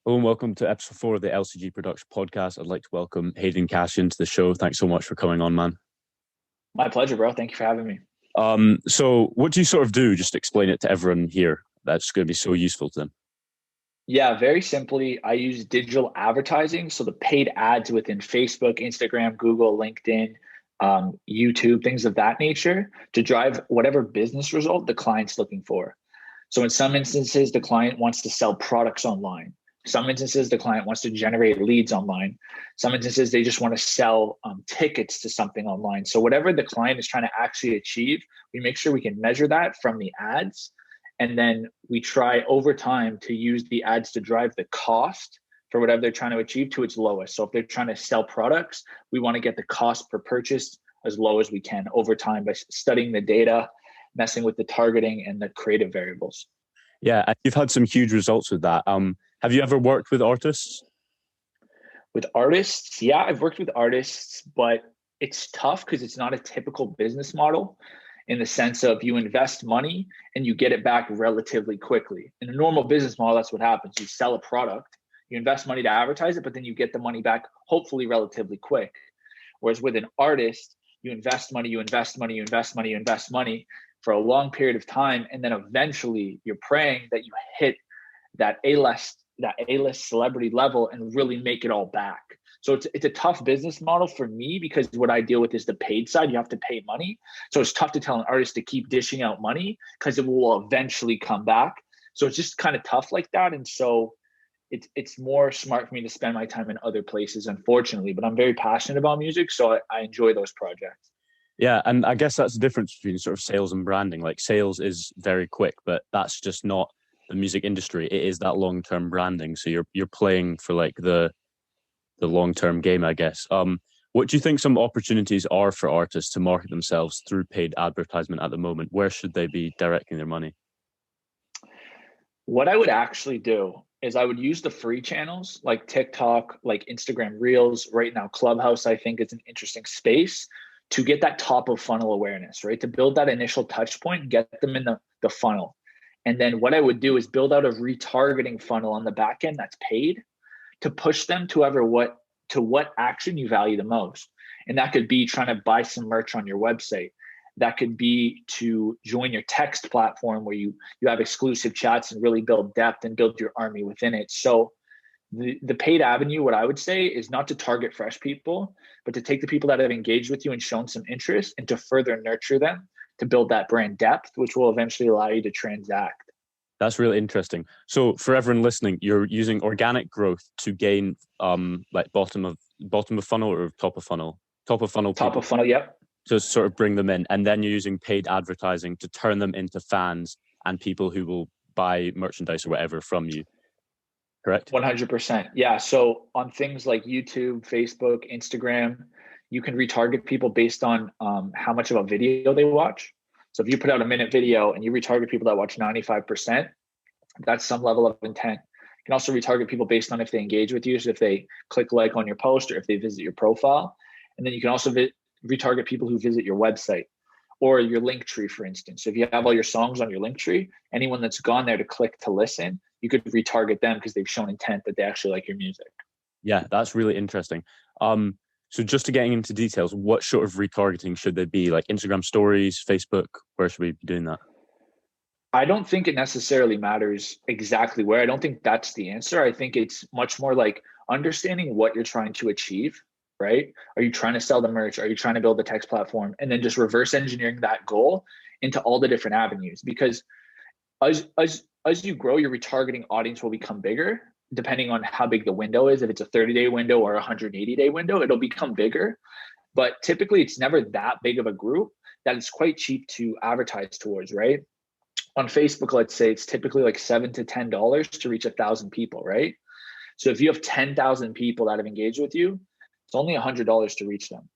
Hello and welcome to episode 4 of the LCG Production Podcast. I'd like to welcome Hayden Cashion to the show. Thanks so much for coming on, man. My pleasure, bro. Thank you for having me. So what do you sort of do? Just explain it to everyone here. That's going to be so useful to them. Yeah, very simply, I use digital advertising. So the paid ads within Facebook, Instagram, Google, LinkedIn, YouTube, things of that nature to drive whatever business result the client's looking for. So in some instances, the client wants to sell products online. Some instances, the client wants to generate leads online. Some instances, they just want to sell tickets to something online. So whatever the client is trying to actually achieve, we make sure we can measure that from the ads. And then we try over time to use the ads to drive the cost for whatever they're trying to achieve to its lowest. So if they're trying to sell products, we want to get the cost per purchase as low as we can over time by studying the data, messing with the targeting and the creative variables. Yeah, and you've had some huge results with that. Have you ever worked with artists? With artists? Yeah, I've worked with artists, but it's tough because it's not a typical business model in the sense of you invest money and you get it back relatively quickly. In a normal business model, that's what happens. You sell a product, you invest money to advertise it, but then you get the money back hopefully relatively quick. Whereas with an artist, you invest money, you invest money, you invest money, you invest money for a long period of time. And then eventually you're praying that you hit that A-list celebrity level and really make it all back. So it's a tough business model for me because what I deal with is the paid side. You have to pay money. So it's tough to tell an artist to keep dishing out money because it will eventually come back. So it's just kind of tough like that. And so it's more smart for me to spend my time in other places, unfortunately, but I'm very passionate about music. So I enjoy those projects. Yeah, and I guess that's the difference between sort of sales and branding. Like sales is very quick, but that's just not the music industry. It is that long-term branding. So you're playing for like the long-term game, I guess. What do you think some opportunities are for artists to market themselves through paid advertisement at the moment? Where should they be directing their money? What I would actually do is I would use the free channels like TikTok, like Instagram Reels. Right now, Clubhouse, I think, is an interesting space to get that top of funnel awareness, right? To build that initial touch point, get them in the funnel. And then what I would do is build out a retargeting funnel on the back end that's paid to push them to what action you value the most. And that could be trying to buy some merch on your website. That could be to join your text platform where you have exclusive chats and really build depth and build your army within it. So the paid avenue, what I would say is not to target fresh people, but to take the people that have engaged with you and shown some interest and to further nurture them to build that brand depth, which will eventually allow you to transact. That's really interesting. So for everyone listening, you're using organic growth to gain like bottom of funnel or top of funnel? Top of funnel. Top of funnel, yep. To sort of bring them in. And then you're using paid advertising to turn them into fans and people who will buy merchandise or whatever from you. Correct? 100%. Yeah. So on things like YouTube, Facebook, Instagram, you can retarget people based on how much of a video they watch. So if you put out a minute video and you retarget people that watch 95%, that's some level of intent. You can also retarget people based on if they engage with you. So if they click like on your post or if they visit your profile. And then you can also retarget people who visit your website or your link tree, for instance. So if you have all your songs on your link tree, anyone that's gone there to click to listen, you could retarget them because they've shown intent that they actually like your music. Yeah, that's really interesting. So just to getting into details, what sort of retargeting should they be? Like Instagram stories, Facebook, where should we be doing that? I don't think it necessarily matters exactly where. I don't think that's the answer. I think it's much more like understanding what you're trying to achieve, right? Are you trying to sell the merch? Are you trying to build the text platform? And then just reverse engineering that goal into all the different avenues. Because as you grow, your retargeting audience will become bigger, depending on how big the window is. If it's a 30-day window or a 180-day window, it'll become bigger. But typically, it's never that big of a group that it's quite cheap to advertise towards, right? On Facebook, let's say it's typically like $7 to $10 to reach 1,000 people, right? So if you have 10,000 people that have engaged with you, it's only $100 to reach them.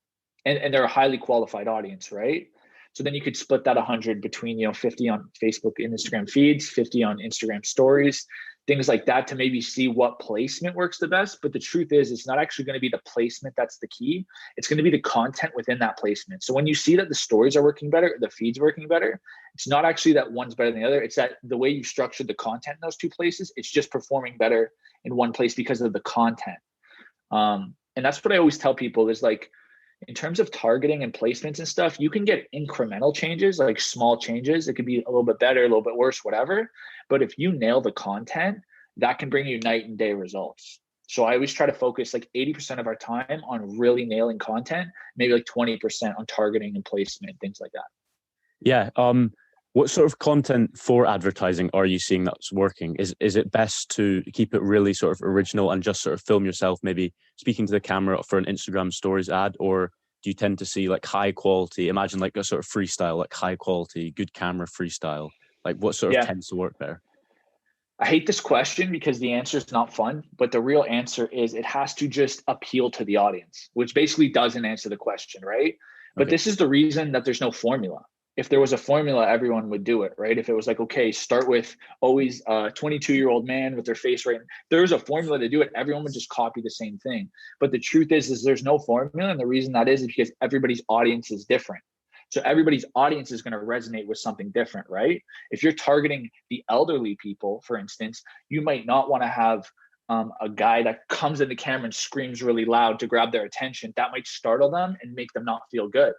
And they're a highly qualified audience, right? So then you could split that 100 between, 50 on Facebook and Instagram feeds, 50 on Instagram stories, things like that to maybe see what placement works the best. But the truth is, it's not actually going to be the placement that's the key. It's going to be the content within that placement. So when you see that the stories are working better, the feed's working better, it's not actually that one's better than the other. It's that the way you structured the content in those two places, it's just performing better in one place because of the content. And that's what I always tell people is like, in terms of targeting and placements and stuff, you can get incremental changes, like small changes. It could be a little bit better, a little bit worse, whatever. But if you nail the content, that can bring you night and day results. So I always try to focus like 80% of our time on really nailing content, maybe like 20% on targeting and placement, things like that. Yeah. What sort of content for advertising are you seeing that's working? Is it best to keep it really sort of original and just sort of film yourself, maybe speaking to the camera for an Instagram stories ad? Or do you tend to see like high quality, imagine like a sort of freestyle, like high quality, good camera freestyle? Like what sort of tends to work better? I hate this question because the answer is not fun, but the real answer is it has to just appeal to the audience, which basically doesn't answer the question, right? But this is the reason that there's no formula. If there was a formula, everyone would do it, right? If it was like, okay, start with always a 22-year-old man with their face right. There's a formula to do it. Everyone would just copy the same thing. But the truth is there's no formula. And the reason that is because everybody's audience is different. So everybody's audience is going to resonate with something different, right? If you're targeting the elderly people, for instance, you might not want to have a guy that comes in the camera and screams really loud to grab their attention. That might startle them and make them not feel good.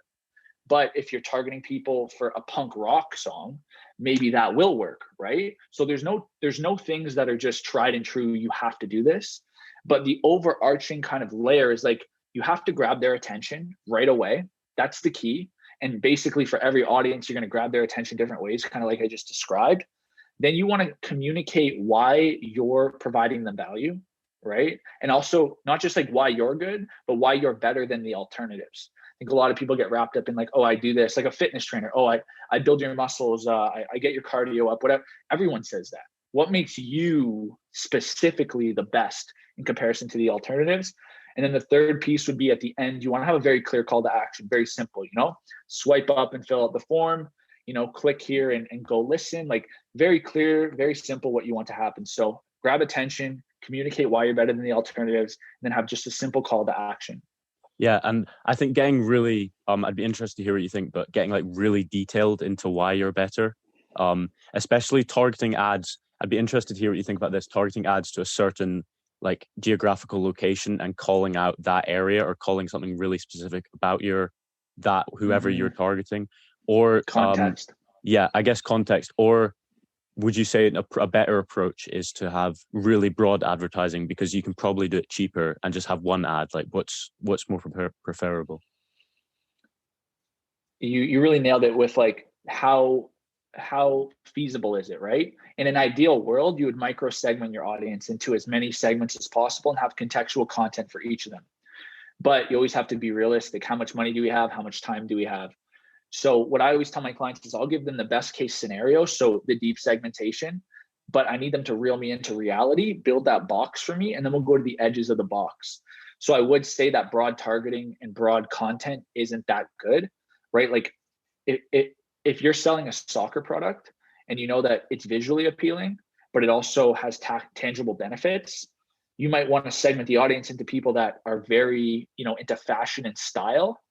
But if you're targeting people for a punk rock song, maybe that will work, right? So there's no things that are just tried and true. You have to do this. But the overarching kind of layer is like, you have to grab their attention right away. That's the key. And basically for every audience, you're going to grab their attention different ways, kind of like I just described. Then you want to communicate why you're providing them value, right? And also not just like why you're good, but why you're better than the alternatives. I think a lot of people get wrapped up in like, oh, I do this, like a fitness trainer. Oh, I build your muscles. I get your cardio up, whatever. Everyone says that. What makes you specifically the best in comparison to the alternatives? And then the third piece would be at the end, you want to have a very clear call to action, very simple, swipe up and fill out the form, click here and go listen, like very clear, very simple what you want to happen. So grab attention, communicate why you're better than the alternatives, and then have just a simple call to action. Yeah, and I think getting really, I'd be interested to hear what you think, but getting like really detailed into why you're better, especially targeting ads. I'd be interested to hear what you think about this, targeting ads to a certain like geographical location and calling out that area or calling something really specific about whoever you're targeting, or context. I guess context. Or would you say a better approach is to have really broad advertising because you can probably do it cheaper and just have one ad? Like what's more preferable? You really nailed it with like how feasible is it, right? In an ideal world, you would micro segment your audience into as many segments as possible and have contextual content for each of them. But you always have to be realistic. How much money do we have? How much time do we have? So what I always tell my clients is I'll give them the best case scenario, so the deep segmentation, but I need them to reel me into reality, build that box for me, and then we'll go to the edges of the box. So I would say that broad targeting and broad content isn't that good, right? Like if you're selling a soccer product and you know that it's visually appealing, but it also has tangible benefits, you might want to segment the audience into people that are very, into fashion and style,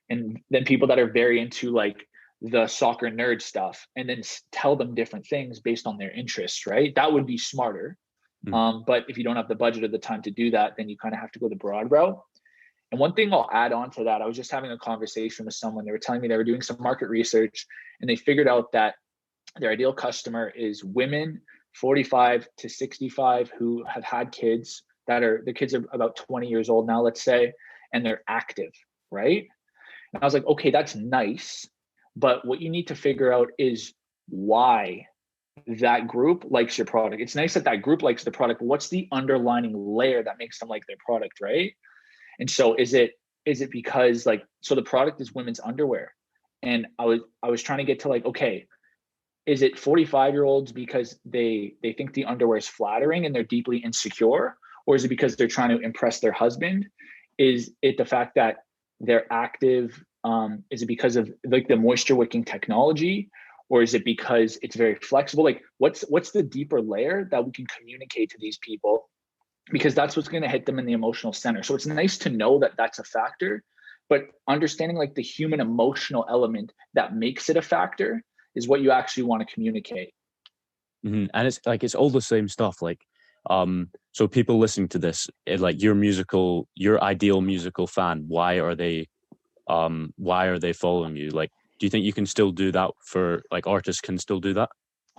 and then people that are very into like the soccer nerd stuff, and then tell them different things based on their interests, right? That would be smarter. But if you don't have the budget or the time to do that, then you kind of have to go the broad route. And one thing I'll add on to that, I was just having a conversation with someone. They were telling me they were doing some market research and they figured out that their ideal customer is women 45 to 65 who have had kids the kids are about 20 years old now, let's say, and they're active, right? And I was like, okay, that's nice. But what you need to figure out is why that group likes your product. It's nice that that group likes the product, but what's the underlining layer that makes them like their product, right? And so is it because like, so the product is women's underwear. And I was trying to get to like, okay, is it 45-year-olds because they think the underwear is flattering and they're deeply insecure? Or is it because they're trying to impress their husband? Is it the fact that they're active? Is it because of like the moisture wicking technology? Or is it because it's very flexible? Like what's the deeper layer that we can communicate to these people? Because that's what's going to hit them in the emotional center. So it's nice to know that that's a factor, but understanding like the human emotional element that makes it a factor is what you actually want to communicate. And it's like it's all the same stuff. Like, so people listening to this, like your ideal musical fan, why are they following you? Like, do you think you can still do that for like artists can still do that?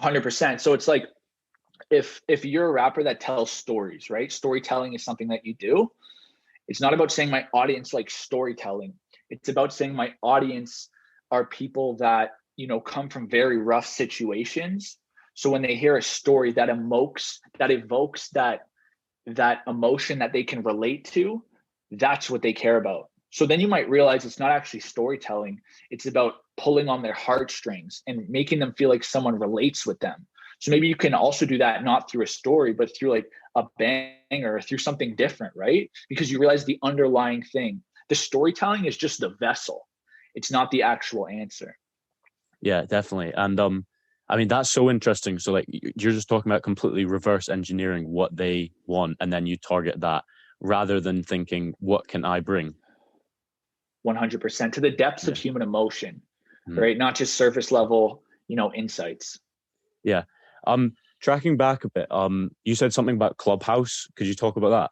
100%. So it's like if you're a rapper that tells stories, right? Storytelling is something that you do. It's not about saying my audience likes storytelling. It's about saying my audience are people that, come from very rough situations. So when they hear a story that evokes that emotion that they can relate to, that's what they care about. So then you might realize it's not actually storytelling. It's about pulling on their heartstrings and making them feel like someone relates with them. So maybe you can also do that not through a story, but through like a banger or through something different, right? Because you realize the underlying thing. The storytelling is just the vessel. It's not the actual answer. Yeah, definitely. And I mean, that's so interesting. So like you're just talking about completely reverse engineering what they want, and then you target that rather than thinking, what can I bring? 100% to the depths of human emotion, right? Not just surface level, insights. Yeah. Tracking back a bit, you said something about Clubhouse. Could you talk about that?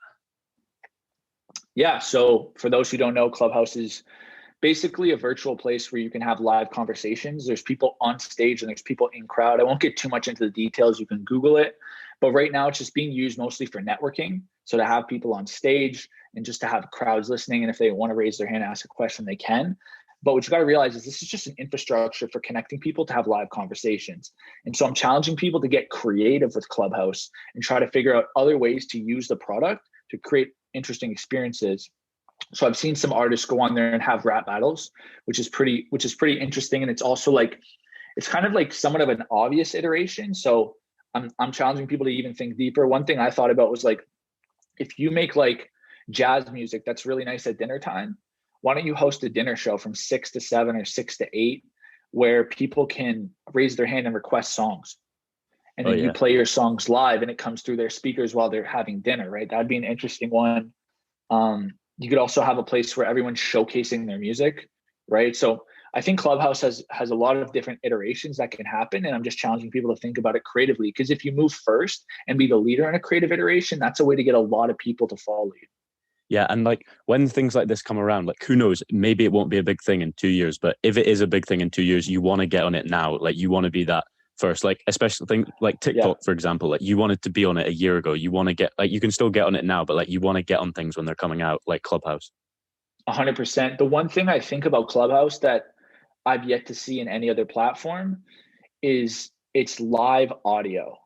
Yeah. So for those who don't know, Clubhouse is basically a virtual place where you can have live conversations. There's people on stage and there's people in crowd. I won't get too much into the details. You can Google it. But right now it's just being used mostly for networking. So to have people on stage and just to have crowds listening. And if they want to raise their hand and ask a question, they can. But what you got to realize is this is just an infrastructure for connecting people to have live conversations. And so I'm challenging people to get creative with Clubhouse and try to figure out other ways to use the product to create interesting experiences. So I've seen some artists go on there and have rap battles, which is pretty interesting. And it's also like, it's kind of like somewhat of an obvious iteration. So I'm challenging people to even think deeper. One thing I thought about was like, if you make like jazz music that's really nice at dinner time, why don't you host a dinner show from 6 to 7 or 6 to 8 where people can raise their hand and request songs? And then you play your songs live and it comes through their speakers while they're having dinner, right? That'd be an interesting one. You could also have a place where everyone's showcasing their music, right? So I think Clubhouse has a lot of different iterations that can happen. And I'm just challenging people to think about it creatively, because if you move first and be the leader in a creative iteration, that's a way to get a lot of people to follow you. Yeah. And like when things like this come around, like who knows, maybe it won't be a big thing in 2 years, but if it is a big thing in 2 years, you want to get on it now. Like you want to be that first, like especially things like TikTok, for example, like you wanted to be on it a year ago. You want to get, like, you can still get on it now, but like you want to get on things when they're coming out, like Clubhouse. 100%. The one thing I think about Clubhouse that I've yet to see in any other platform is it's live audio.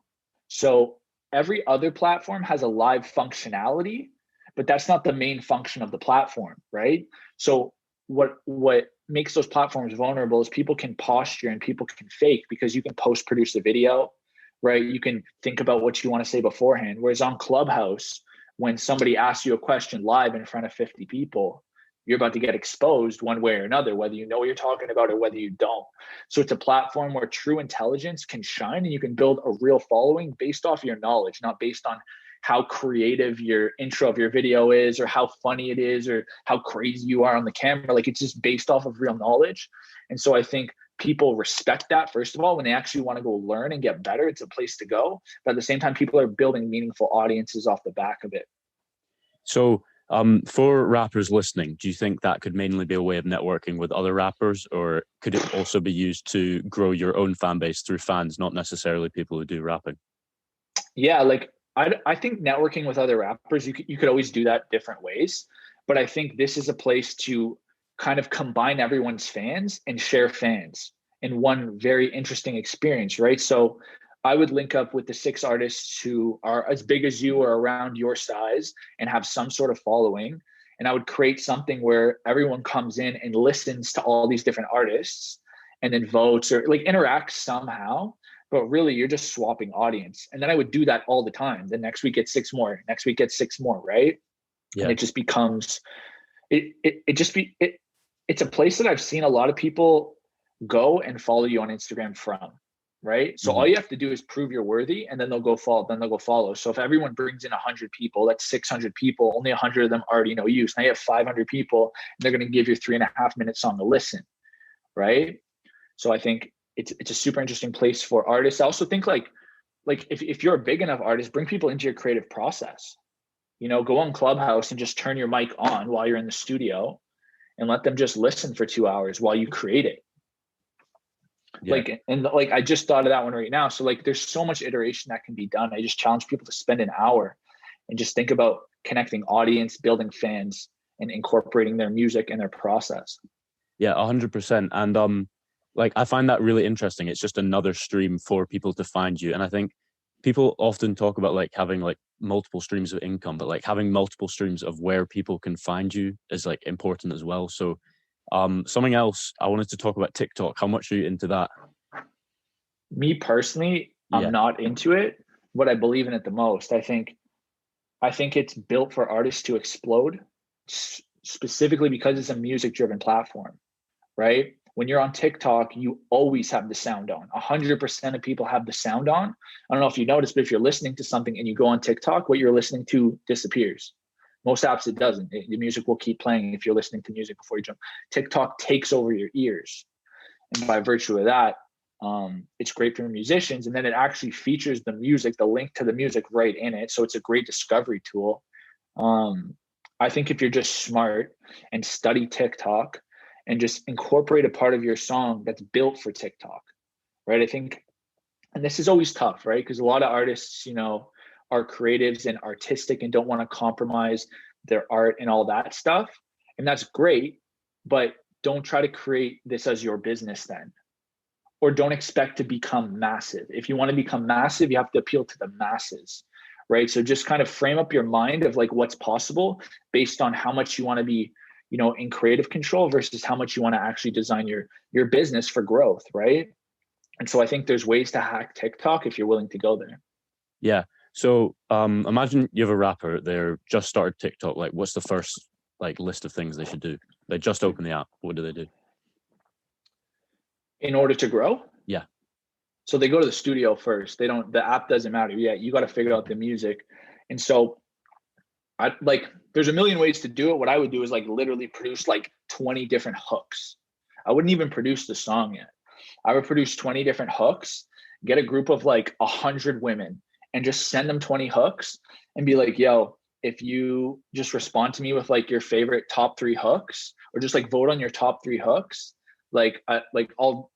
So every other platform has a live functionality, but that's not the main function of the platform, right? So what makes those platforms vulnerable is people can posture and people can fake, because you can post produce a video, right? You can think about what you want to say beforehand. Whereas on Clubhouse, when somebody asks you a question live in front of 50 people, you're about to get exposed one way or another, whether you know what you're talking about or whether you don't. So it's a platform where true intelligence can shine and you can build a real following based off your knowledge, not based on how creative your intro of your video is or how funny it is or how crazy you are on the camera. Like, it's just based off of real knowledge. And so I think people respect that, first of all. When they actually want to go learn and get better, it's a place to go. But at the same time, people are building meaningful audiences off the back of it. So for rappers listening, do you think that could mainly be a way of networking with other rappers, or could it also be used to grow your own fan base through fans, not necessarily people who do rapping? Yeah, like I think networking with other rappers, you could always do that different ways. But I think this is a place to kind of combine everyone's fans and share fans in one very interesting experience, right? So I would link up with the 6 artists who are as big as you or around your size and have some sort of following. And I would create something where everyone comes in and listens to all these different artists and then votes or like interacts somehow. But really, you're just swapping audience. And then I would do that all the time. The next week, get 6 more. Next week, get 6 more, right? Yeah. And it just becomes, it's a place that I've seen a lot of people go and follow you on Instagram from, right? So all you have to do is prove you're worthy, and then they'll go follow. So if everyone brings in 100 people, that's 600 people, only 100 of them already know you. So now you have 500 people, and they're going to give your 3.5-minute song a listen, right? So I think it's a super interesting place for artists. I also think like if you're a big enough artist, bring people into your creative process. Go on Clubhouse and just turn your mic on while you're in the studio and let them just listen for 2 hours while you create it. Yeah. I just thought of that one right now. So there's so much iteration that can be done. I just challenge people to spend an hour and just think about connecting audience, building fans, and incorporating their music in their process. Yeah, 100%. And I find that really interesting. It's just another stream for people to find you. And I think people often talk about having multiple streams of income, but having multiple streams of where people can find you is important as well. So something else I wanted to talk about TikTok. How much are you into that? Me personally, I'm not into it, but I believe in it the most. I think it's built for artists to explode, specifically because it's a music driven platform, right? When you're on TikTok, you always have the sound on. 100% of people have the sound on. I don't know if you noticed, but if you're listening to something and you go on TikTok, what you're listening to disappears. Most apps, it doesn't. The music will keep playing if you're listening to music before you jump. TikTok takes over your ears. And by virtue of that, it's great for musicians. And then it actually features the music, the link to the music right in it. So it's a great discovery tool. I think if you're just smart and study TikTok, and just incorporate a part of your song that's built for TikTok, right? I think, and this is always tough, right? Because a lot of artists, are creatives and artistic and don't want to compromise their art and all that stuff. And that's great, but don't try to create this as your business then. Or don't expect to become massive. If you want to become massive, you have to appeal to the masses, right? So just kind of frame up your mind of what's possible based on how much you want to be in creative control versus how much you want to actually design your business for growth, right? And so I think there's ways to hack TikTok if you're willing to go there. Yeah. So imagine you have a rapper, they're just started TikTok. What's the first list of things they should do? They just open the app. What do they do? In order to grow? Yeah. So they go to the studio first. The app doesn't matter. Yeah, you got to figure out the music. And so there's a million ways to do it. What I would do is literally produce 20 different hooks. I wouldn't even produce the song yet. I would produce 20 different hooks, get a group of 100 women and just send them 20 hooks and be yo, if you just respond to me with your favorite top 3 hooks, or just vote on your top 3 hooks, I'll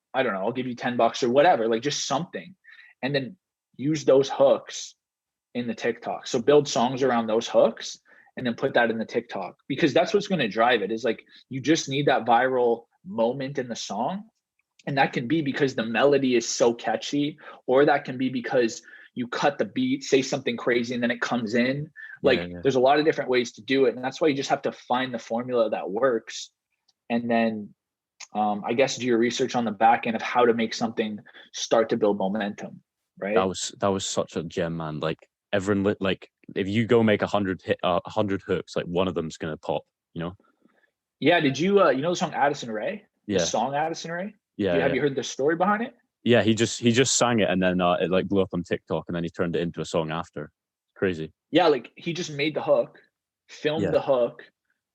give you $10 or whatever, just something. And then use those hooks in the TikTok. So build songs around those hooks and then put that in the TikTok, because that's what's going to drive it. Is you just need that viral moment in the song. And that can be because the melody is so catchy, or that can be because you cut the beat, say something crazy, and then it comes in. There's a lot of different ways to do it. And that's why you just have to find the formula that works. And then I guess do your research on the back end of how to make something start to build momentum, right? That was such a gem, man. Everyone, if you go make 100 hooks, one of them's gonna pop, Yeah. Did you the song Addison Rae? Yeah. The song Addison Rae? Yeah. Have you heard the story behind it? Yeah, he just sang it, and then it blew up on TikTok, and then he turned it into a song after. Crazy. Yeah, he just made the hook, filmed the hook,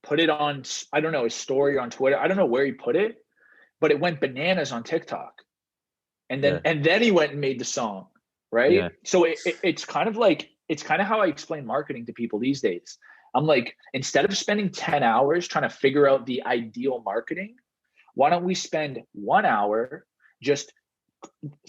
put it on, I don't know, his story on Twitter. I don't know where he put it, but it went bananas on TikTok. And then he went and made the song, right? Yeah. So it's kind of how I explain marketing to people these days. I'm instead of spending 10 hours trying to figure out the ideal marketing, why don't we spend 1 hour, just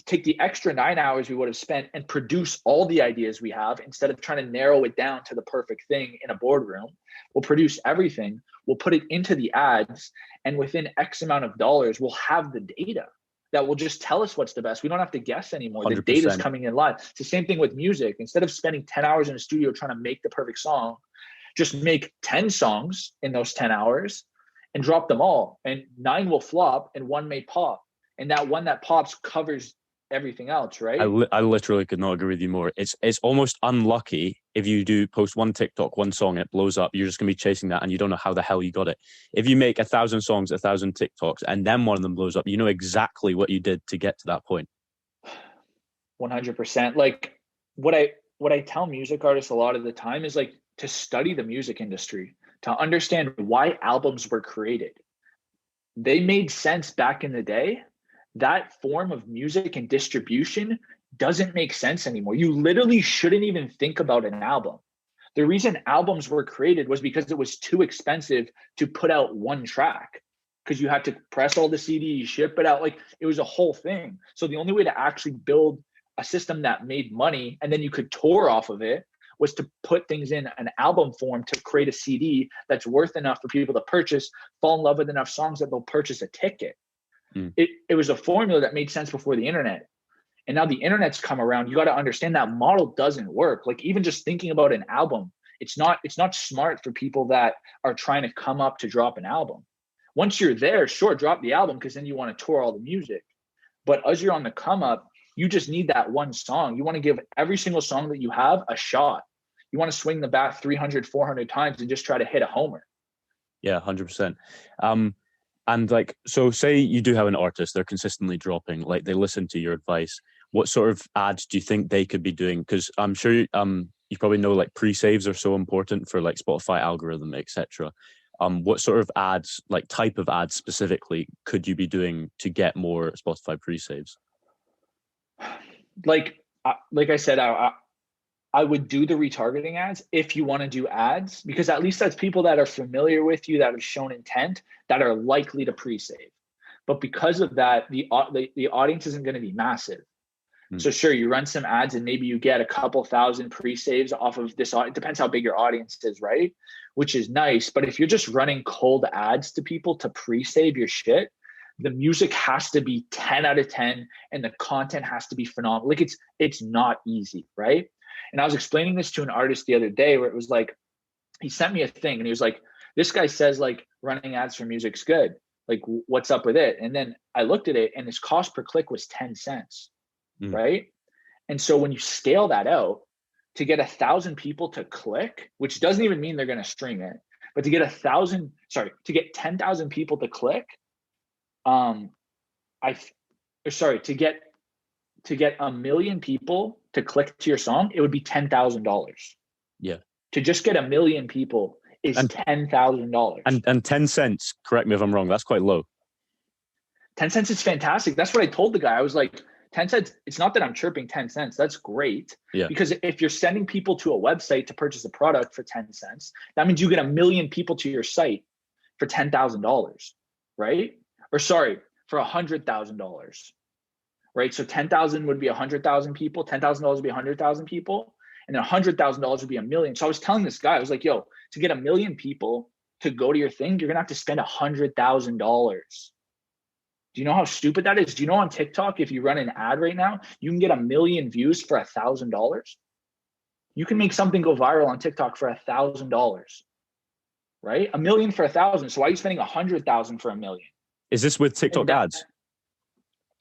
take the extra 9 hours we would have spent and produce all the ideas we have, instead of trying to narrow it down to the perfect thing in a boardroom. We'll produce everything. We'll put it into the ads, and within X amount of dollars, we'll have the data that will just tell us what's the best. We don't have to guess anymore. 100%. The data is coming in live. It's the same thing with music. Instead of spending 10 hours in a studio trying to make the perfect song, just make 10 songs in those 10 hours and drop them all. And 9 will flop and 1 may pop. And that one that pops covers everything else, right? I literally could not agree with you more. It's almost unlucky if you do post one TikTok, one song, and it blows up, you're just going to be chasing that and you don't know how the hell you got it. If you make 1,000 songs, 1,000 TikToks, and then one of them blows up, you know exactly what you did to get to that point. 100%. Like what I tell music artists a lot of the time is like to study the music industry, to understand why albums were created. They made sense back in the day. That form of music and distribution doesn't make sense anymore. You literally shouldn't even think about an album. The reason albums were created was because it was too expensive to put out one track, because you had to press all the CDs, ship it out. Like it was a whole thing. So the only way to actually build a system that made money and then you could tour off of it was to put things in an album form to create a CD that's worth enough for people to purchase, fall in love with enough songs that they'll purchase a ticket. It was a formula that made sense before the internet. And now the internet's come around. You got to understand that model doesn't work. Like even just thinking about an album, it's not smart for people that are trying to come up to drop an album. Once you're there, sure, drop the album because then you want to tour all the music. But as you're on the come up, you just need that one song. You want to give every single song that you have a shot. You want to swing the bat 300, 400 times and just try to hit a homer. Yeah, 100%. And like, so say you do have an artist, they're consistently dropping, like they listen to your advice. What sort of ads do you think they could be doing? Because I'm sure you probably know like pre-saves are so important for like Spotify algorithm, etc. What sort of ads, like type of ads specifically, could you be doing to get more Spotify pre-saves? Like I said, I would do the retargeting ads if you want to do ads, because at least that's people that are familiar with you, that have shown intent, that are likely to pre-save. But because of that, the audience isn't going to be massive. So sure, you run some ads and maybe you get a couple thousand pre-saves off of this. It depends how big your audience is, right? Which is nice. But if you're just running cold ads to people to pre-save your shit, the music has to be 10 out of 10 and the content has to be phenomenal. Like it's not easy, right? And I was explaining this to an artist the other day where it was like, he sent me a thing and he was like, this guy says like running ads for music's good. Like what's up with it? And then I looked at it and his cost per click was 10 cents, right? And so when you scale that out to get 1,000 people to click, which doesn't even mean they're going to stream it, but to get 10,000 people to click, to get 1 million people to click to your song, it would be $10,000. Yeah. To just get 1 million people is $10,000. And 10 cents, correct me if I'm wrong, that's quite low. 10 cents is fantastic. That's what I told the guy. I was like, 10 cents, it's not that I'm chirping 10 cents. That's great. Yeah. Because if you're sending people to a website to purchase a product for 10 cents, that means you get 1 million people to your site for $10,000, right? Or sorry, for $100,000. Right? So 10,000 would be 100,000 people, $10,000 would be 100,000 people, and then $100,000 would be 1 million. So I was telling this guy, I was like, yo, to get 1 million people to go to your thing, you're gonna have to spend $100,000. Do you know how stupid that is? Do you know on TikTok, if you run an ad right now, you can get 1 million views for $1,000? You can make something go viral on TikTok for $1,000, right? 1 million for 1,000. So why are you spending 100,000 for 1 million? Is this with TikTok ads?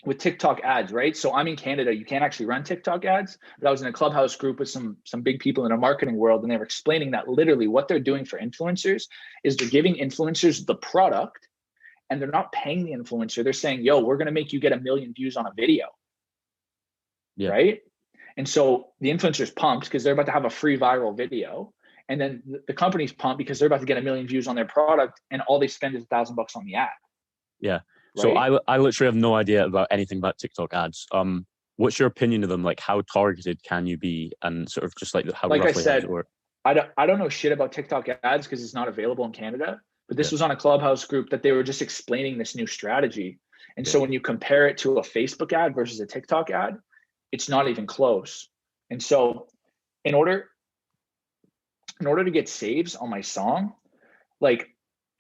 With TikTok ads, right? So I'm in Canada. You can't actually run TikTok ads, but I was in a Clubhouse group with some big people in the marketing world, and they were explaining that literally what they're doing for influencers is they're giving influencers the product, and they're not paying the influencer. They're saying, yo, we're going to make you get 1 million views on a video. Yeah. Right? And so the influencer's pumped because they're about to have a free viral video. And then the company's pumped because they're about to get 1 million views on their product, and all they spend is $1,000 on the ad. Yeah. So right? I literally have no idea about anything about TikTok ads. What's your opinion of them? Like, how targeted can you be, and sort of just like how like roughly I said, does it work? I don't know shit about TikTok ads because it's not available in Canada. But this was on a Clubhouse group that they were just explaining this new strategy. And so when you compare it to a Facebook ad versus a TikTok ad, it's not even close. And so in order to get saves on my song, like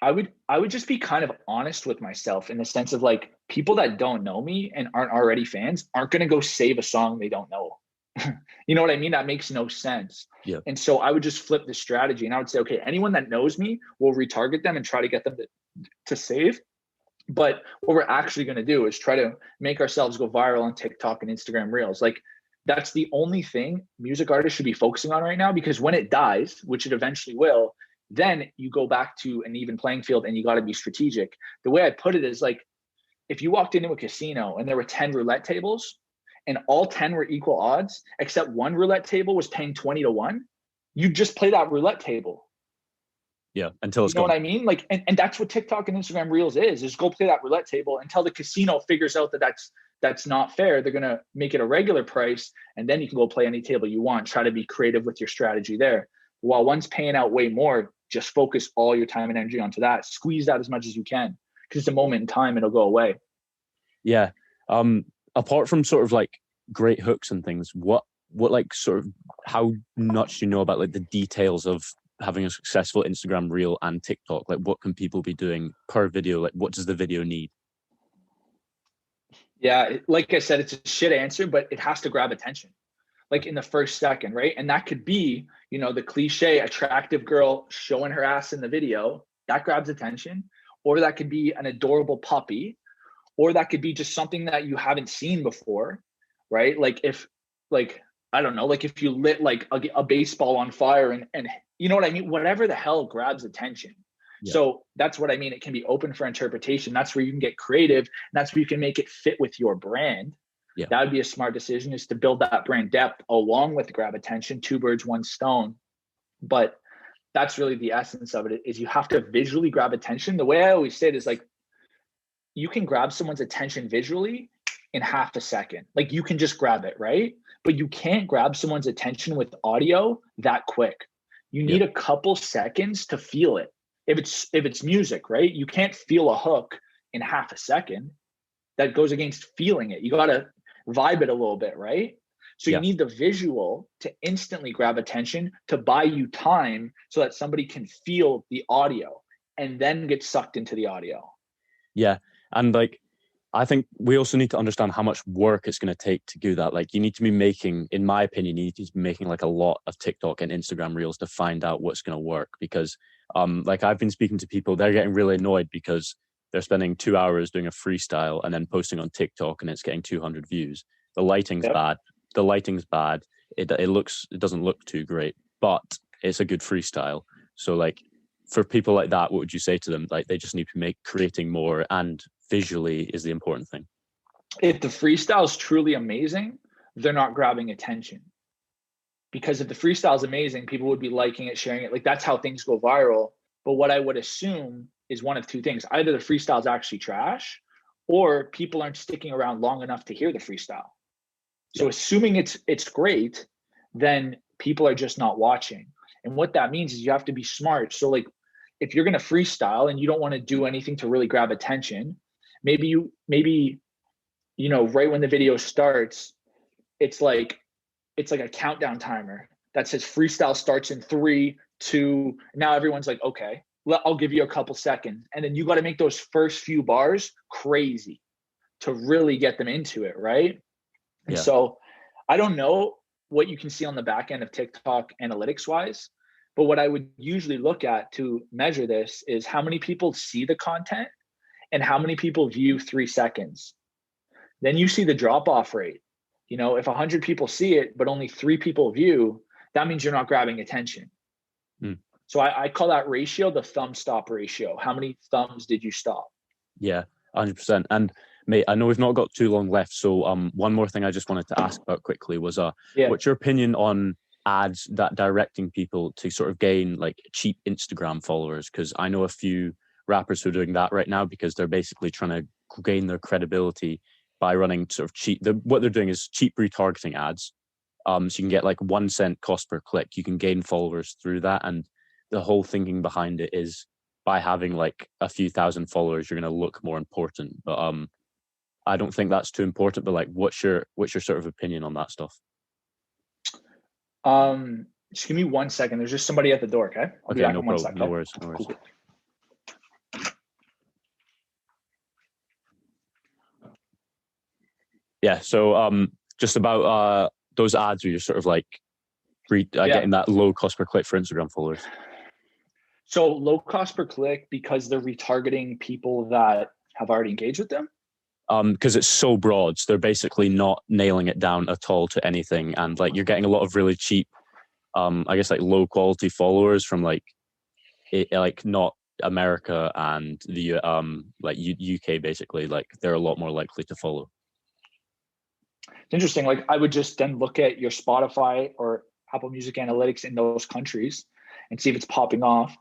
I would just be kind of honest with myself in the sense of like, people that don't know me and aren't already fans aren't going to go save a song they don't know. You know what I mean? That makes no sense. Yeah. And so I would just flip the strategy and I would say, okay, anyone that knows me, we'll retarget them and try to get them to save. But what we're actually going to do is try to make ourselves go viral on TikTok and Instagram Reels. Like that's the only thing music artists should be focusing on right now, because when it dies, which it eventually will, then you go back to an even playing field and you got to be strategic. The way I put it is like, if you walked into a casino and there were 10 roulette tables and all 10 were equal odds, except one roulette table was paying 20-1, you just play that roulette table. Yeah, until it's gone. What I mean? Like, and that's what TikTok and Instagram Reels is go play that roulette table until the casino figures out that that's not fair. They're going to make it a regular price, and then you can go play any table you want. Try to be creative with your strategy there. While one's paying out way more, just focus all your time and energy onto that. Squeeze that as much as you can, because it's a moment in time, it'll go away. Yeah. Apart from sort of like great hooks and things, what like sort of, how much do you know about like the details of having a successful Instagram Reel and TikTok? Like, what can people be doing per video? Like, what does the video need? Yeah, like I said, it's a shit answer, but it has to grab attention, like in the first second, right? And that could be, the cliche attractive girl showing her ass in the video, that grabs attention. Or that could be an adorable puppy, or that could be just something that you haven't seen before, right? Like I don't know, like if you lit like a baseball on fire and you know what I mean? Whatever the hell grabs attention. Yeah. So that's what I mean. It can be open for interpretation. That's where you can get creative. And that's where you can make it fit with your brand. Yeah. That would be a smart decision, is to build that brand depth along with grab attention, 2 birds, 1 stone. But that's really the essence of it, is you have to visually grab attention. The way I always say it is like, you can grab someone's attention visually in half a second. Like you can just grab it, right? But you can't grab someone's attention with audio that quick. You need a couple seconds to feel it. If it's music, right? You can't feel a hook in half a second. That goes against feeling it. You got to vibe it a little bit, right? So you need the visual to instantly grab attention, to buy you time so that somebody can feel the audio and then get sucked into the audio. Yeah. And like, I think we also need to understand how much work it's going to take to do that. Like, you need to be making, in my opinion, you need to be making like a lot of TikTok and Instagram Reels to find out what's going to work. Because like I've been speaking to people, they're getting really annoyed because they're spending 2 hours doing a freestyle and then posting on TikTok and it's getting 200 views. The lighting's bad. The lighting's bad. It doesn't look too great, but it's a good freestyle. So like, for people like that, what would you say to them? Like, they just need to creating more, and visually is the important thing. If the freestyle is truly amazing, they're not grabbing attention. Because if the freestyle is amazing, people would be liking it, sharing it. Like, that's how things go viral. But what I would assume is one of two things. Either the freestyle is actually trash, or people aren't sticking around long enough to hear the freestyle. So assuming it's great, then people are just not watching. And what that means is you have to be smart. So like, if you're going to freestyle and you don't want to do anything to really grab attention, maybe right when the video starts, it's like a countdown timer that says freestyle starts in 3, 2. Now everyone's like, okay, I'll give you a couple seconds. And then you got to make those first few bars crazy to really get them into it, right? And so I don't know what you can see on the back end of TikTok analytics wise, but what I would usually look at to measure this is how many people see the content and how many people view 3 seconds. Then you see the drop-off rate. If 100 people see it, but only 3 people view, that means you're not grabbing attention. So I call that ratio the thumb stop ratio. How many thumbs did you stop? Yeah, 100%. And mate, I know we've not got too long left. So one more thing I just wanted to ask about quickly was what's your opinion on ads that directing people to sort of gain like cheap Instagram followers? Because I know a few rappers who are doing that right now, because they're basically trying to gain their credibility by running sort of cheap. What they're doing is cheap retargeting ads. So you can get like 1 cent cost per click. You can gain followers through that. And the whole thinking behind it is by having like a few thousand followers, you're going to look more important. But I don't think that's too important. But like, what's your sort of opinion on that stuff? Just give me 1 second. There's just somebody at the door. Okay. Okay. No problem. No worries. No worries. Cool. Yeah. So just about those ads where you're sort of like getting that low cost per click for Instagram followers. So low cost per click because they're retargeting people that have already engaged with them? because it's so broad. So they're basically not nailing it down at all to anything, and like you're getting a lot of really cheap, I guess like low quality followers from like like not America and the like UK basically. Like they're a lot more likely to follow. It's interesting. Like I would just then look at your Spotify or Apple Music analytics in those countries and see if it's popping off.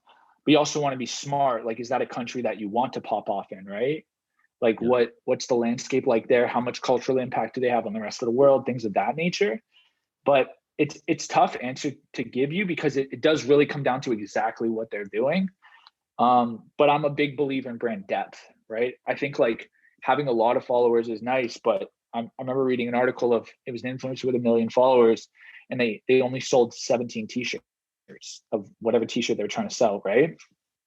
But you also want to be smart. Like, is that a country that you want to pop off in, right? Like what's the landscape like there? How much cultural impact do they have on the rest of the world? Things of that nature. But it's tough answer to give you because it does really come down to exactly what they're doing. But I'm a big believer in brand depth, right? I think like having a lot of followers is nice, but I remember reading an article of, it was an influencer with 1 million followers, and they only sold 17 t-shirts of whatever t-shirt they were trying to sell, right?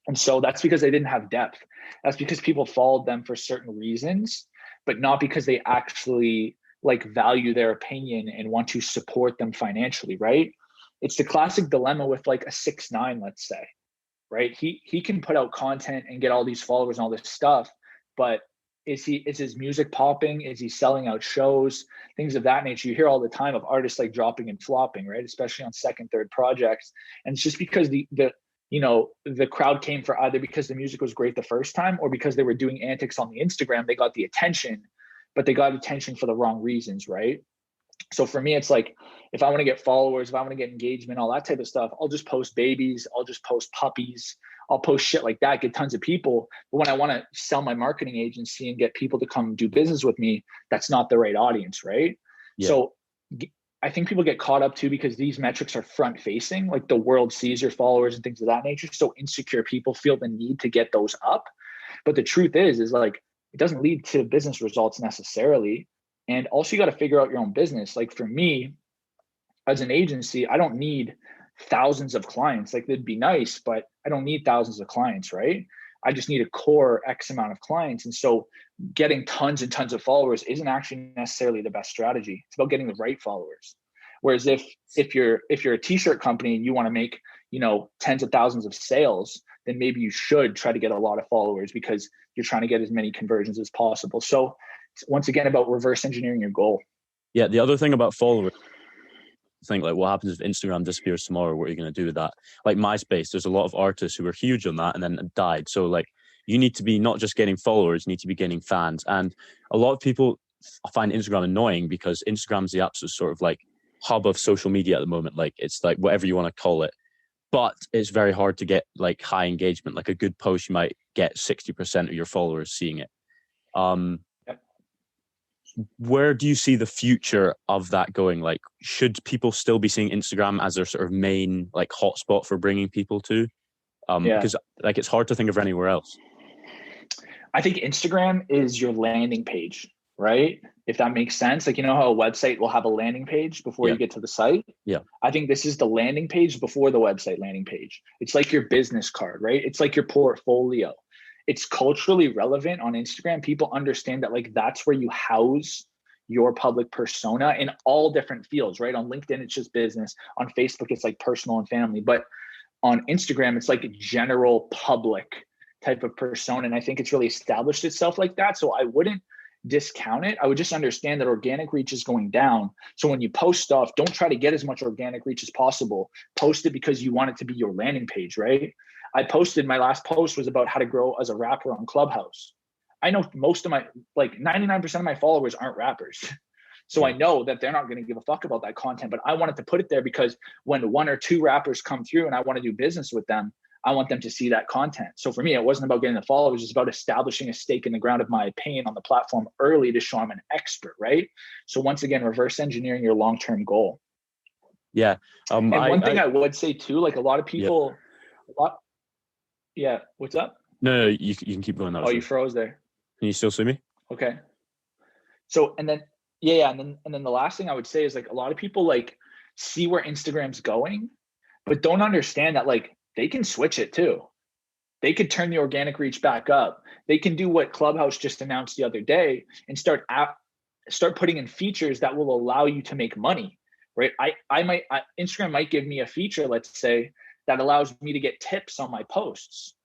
And so that's because they didn't have depth. That's because people followed them for certain reasons, but not because they actually like value their opinion and want to support them financially, right? It's the classic dilemma with like a 6ix9ine, let's say, right? He can put out content and get all these followers and all this stuff, but is his music popping? Is he selling out shows? Things of that nature. You hear all the time of artists like dropping and flopping, right? Especially on second, third projects. And it's just because the crowd came for either because the music was great the first time or because they were doing antics on the Instagram. They got the attention, but they got attention for the wrong reasons, right? So for me, it's like, if I want to get followers, if I want to get engagement, all that type of stuff, I'll just post babies, I'll just post puppies, I'll post shit like that, get tons of people. But when I want to sell my marketing agency and get people to come do business with me, that's not the right audience, right? Yeah. So I think people get caught up too because these metrics are front facing, like the world sees your followers and things of that nature. So insecure people feel the need to get those up. But the truth is like, it doesn't lead to business results necessarily. And also you got to figure out your own business. Like for me, as an agency, I don't need thousands of clients. Like that'd be nice, but I don't need thousands of clients, right? I just need a core X amount of clients. And so getting tons and tons of followers isn't actually necessarily the best strategy. It's about getting the right followers. Whereas if you're a t-shirt company and you want to make, tens of thousands of sales, then maybe you should try to get a lot of followers because you're trying to get as many conversions as possible. So once again, about reverse engineering your goal. Yeah. The other thing about followers, think like what happens if Instagram disappears tomorrow? What are you going to do with that? Like MySpace, there's a lot of artists who were huge on that and then died. So like you need to be not just getting followers, you need to be getting fans. And a lot of people find Instagram annoying because Instagram's the absolute sort of like hub of social media at the moment. Like it's like whatever you want to call it, but it's very hard to get like high engagement. Like a good post, you might get 60% of your followers seeing it. Where do you see the future of that going? Like, should people still be seeing Instagram as their sort of main like hotspot for bringing people to? Because like it's hard to think of anywhere else. I think Instagram is your landing page, right? If that makes sense. Like, how a website will have a landing page before you get to the site? Yeah. I think this is the landing page before the website landing page. It's like your business card, right? It's like your portfolio. It's culturally relevant on Instagram. People understand that like that's where you house your public persona in all different fields, right? On LinkedIn, it's just business. On Facebook, it's like personal and family. But on Instagram, it's like a general public type of persona. And I think it's really established itself like that. So I wouldn't discount it. I would just understand that organic reach is going down. So when you post stuff, don't try to get as much organic reach as possible. Post it because you want it to be your landing page, right? My last post was about how to grow as a rapper on Clubhouse. I know most of my, like 99% of my followers aren't rappers. So I know that they're not going to give a fuck about that content, but I wanted to put it there because when 1 or 2 rappers come through and I want to do business with them, I want them to see that content. So for me, it wasn't about getting the followers. It's about establishing a stake in the ground of my opinion on the platform early to show I'm an expert, right? So once again, reverse engineering your long-term goal. Yeah. And one thing I would say too, like a lot of people, yeah. What's up? No, you can keep going. You froze there. Can you still see me? Okay. So, and then, and then the last thing I would say is like a lot of people like see where Instagram's going, but don't understand that like they can switch it too. They could turn the organic reach back up. They can do what Clubhouse just announced the other day and start putting in features that will allow you to make money, right? Instagram might give me a feature, let's say, that allows me to get tips on my posts,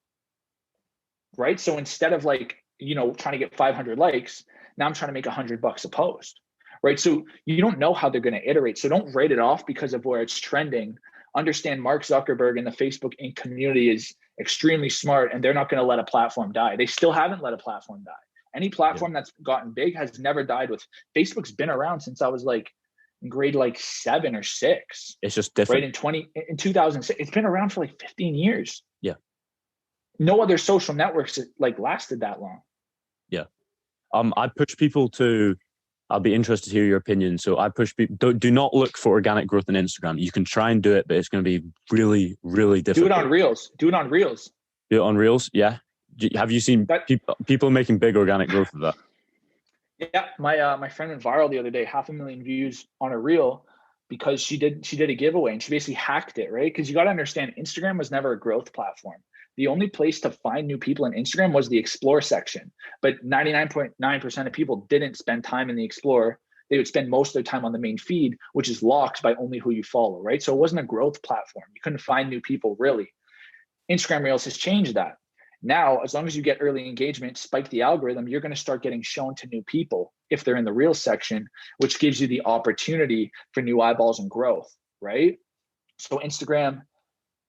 right? So instead of like, trying to get 500 likes, Now I'm trying to make $100 a post, right? So you don't know how they're going to iterate. So don't write it off because of where it's trending. Understand Mark Zuckerberg and the Facebook Inc. community is extremely smart, and they're not going to let a platform die. They still haven't let a platform die. Any platform that's gotten big has never died. With Facebook's been around since I was like in grade like 7 or 6. It's just different. Right, in 2006. It's been around for like 15 years. Yeah. No other social networks like lasted that long. Yeah. I push people to, I'll be interested to hear your opinion. So I push people, do not look for organic growth on Instagram. You can try and do it, but it's going to be really, really difficult. Do it on Reels. Do it on Reels. Do it on Reels? Yeah. Have you seen people making big organic growth of that? Yeah. My friend went viral the other day, 500,000 views on a Reel because she did a giveaway and she basically hacked it, right? Because you got to understand, Instagram was never a growth platform. The only place to find new people in Instagram was the explore section, but 99.9% of people didn't spend time in the explore. They would spend most of their time on the main feed, which is locked by only who you follow, right? So it wasn't a growth platform. You couldn't find new people really. Instagram Reels has changed that. Now, as long as you get early engagement, spike the algorithm, you're going to start getting shown to new people if they're in the Reels section, which gives you the opportunity for new eyeballs and growth, right? So Instagram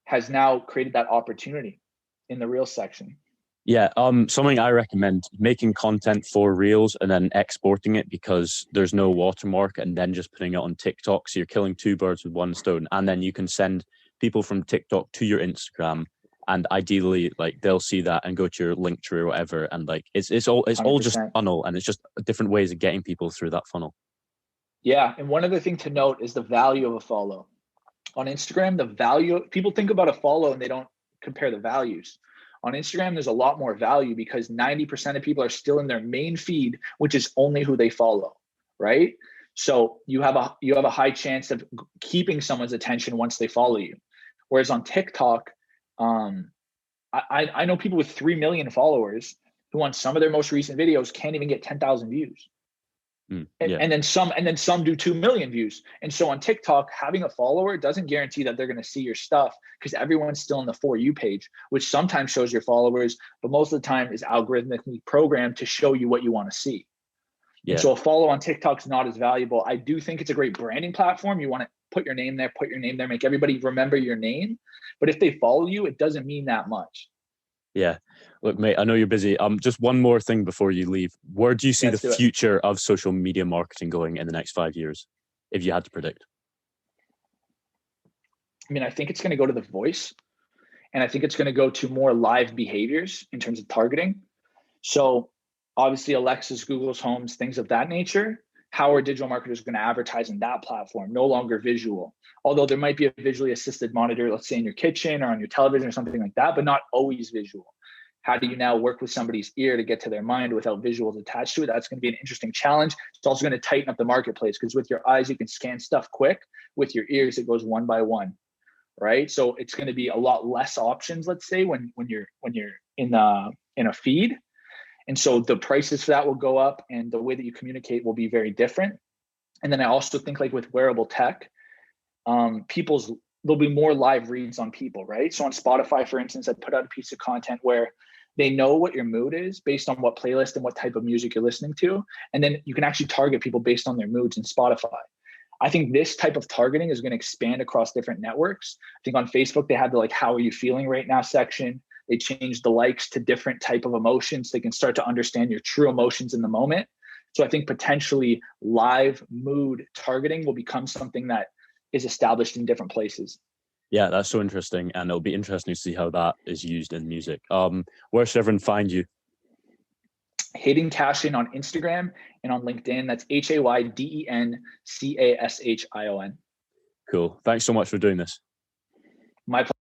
has now created that opportunity in the Reels section. Yeah, something I recommend, making content for Reels and then exporting it, because there's no watermark, and then just putting it on TikTok. So you're killing two birds with one stone, and then you can send people from TikTok to your Instagram, and ideally like they'll see that and go to your link tree or whatever, and like it's all 100%. just funnel, and it's just different ways of getting people through that funnel. Yeah, and one other thing to note is the value of a follow. On Instagram, the value, people think about a follow and they don't compare the values. On Instagram, there's a lot more value because 90% of people are still in their main feed, which is only who they follow, right? So you have a high chance of keeping someone's attention once they follow you. Whereas on TikTok, I know people with 3 million followers who on some of their most recent videos can't even get 10,000 views. And then some do 2 million views. And so on TikTok, having a follower doesn't guarantee that they're going to see your stuff, because everyone's still in the For You page, which sometimes shows your followers, but most of the time is algorithmically programmed to show you what you want to see. Yeah. And so a follow on TikTok is not as valuable. I do think it's a great branding platform. You want to put your name there, make everybody remember your name. But if they follow you, it doesn't mean that much. Yeah. Look, mate, I know you're busy. Just one more thing before you leave. Where do you see the future of social media marketing going in the next 5 years, if you had to predict? I mean, I think it's going to go to the voice, and I think it's going to go to more live behaviors in terms of targeting. So obviously Alexa's, Google's, Homes, things of that nature. How are digital marketers going to advertise in that platform? No longer visual. Although there might be a visually assisted monitor, let's say in your kitchen or on your television or something like that, but not always visual. How do you now work with somebody's ear to get to their mind without visuals attached to it? That's going to be an interesting challenge. It's also going to tighten up the marketplace, because with your eyes, you can scan stuff quick. With your ears, it goes one by one, right? So it's going to be a lot less options, let's say, when you're in a feed. And so the prices for that will go up, and the way that you communicate will be very different. And then I also think, like with wearable tech, there'll be more live reads on people, right? So on Spotify, for instance, I put out a piece of content where they know what your mood is based on what playlist and what type of music you're listening to. And then you can actually target people based on their moods in Spotify. I think this type of targeting is going to expand across different networks. I think on Facebook, they have the like, how are you feeling right now section. They changed the likes to different type of emotions. They can start to understand your true emotions in the moment. So I think potentially live mood targeting will become something that is established in different places. Yeah, that's so interesting. And it'll be interesting to see how that is used in music. Where should everyone find you? Hayden Cashion on Instagram and on LinkedIn. That's HaydenCashion. Cool. Thanks so much for doing this. My pleasure.